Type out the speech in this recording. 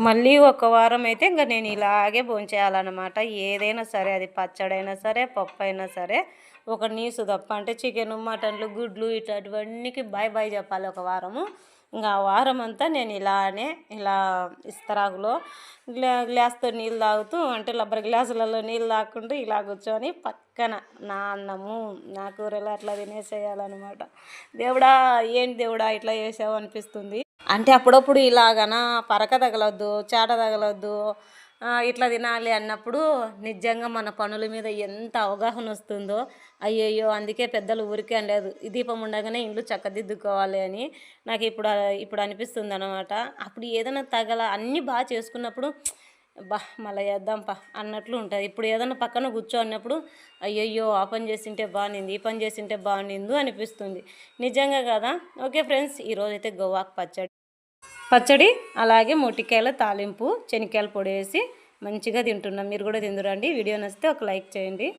మళ్ళీ ఒక వారం అయితే ఇంకా నేను ఇలాగే భోంచేయాలన్నమాట. ఏదైనా సరే, అది పచ్చడైనా సరే, పప్పు అయినా సరే, ఒక నీసు తప్ప అంటే చికెను, మటన్లు, గుడ్లు ఇట్లాంటివన్నీకి బాయ్ బాయ్ చెప్పాలి ఒక వారము. ఇంకా ఆ వారం అంతా నేను ఇలా ఇస్తరాకులో గ్లాస్తో నీళ్ళు తాగుతూ, అంటే రబ్బర్ గ్లాసులలో నీళ్ళు తాగుకుంటూ ఇలా కూర్చొని పక్కన నా అన్నము, నా కూరలు అట్లా తినేసేయాలన్నమాట. దేవుడా, ఏంటి దేవుడా ఇట్లా చేసావు అనిపిస్తుంది. అంటే అప్పుడప్పుడు ఇలాగనా పరక తగలొద్దు, చాట తగలొద్దు, ఇట్లా తినాలి అన్నప్పుడు నిజంగా మన పనుల మీద ఎంత అవగాహన వస్తుందో. అయ్యయ్యో, అందుకే పెద్దలు ఊరికే అనలేదు, ఈ దీపం ఉండగానే ఇల్లు చక్కదిద్దుకోవాలి అని. నాకు ఇప్పుడు అనిపిస్తుంది అనమాట. అప్పుడు ఏదైనా అన్నీ బాగా చేసుకున్నప్పుడు బా మళ్ళీ చేద్దాంపా అన్నట్లు ఉంటుంది. ఇప్పుడు ఏదైనా పక్కన కూర్చోన్నప్పుడు అయ్యయ్యో, ఆ పని చేసింటే బాగుంది, ఈ పని చేసింటే బాగుండు అనిపిస్తుంది. నిజంగా కదా. ఓకే ఫ్రెండ్స్, ఈరోజైతే గోవాకు పచ్చడి అలాగే మొటికాయల తాలింపు, శనక్కాయల పొడి వేసి మంచిగా తింటున్నాం. మీరు కూడా తిందురండి. వీడియో నచ్చితే ఒక లైక్ చేయండి.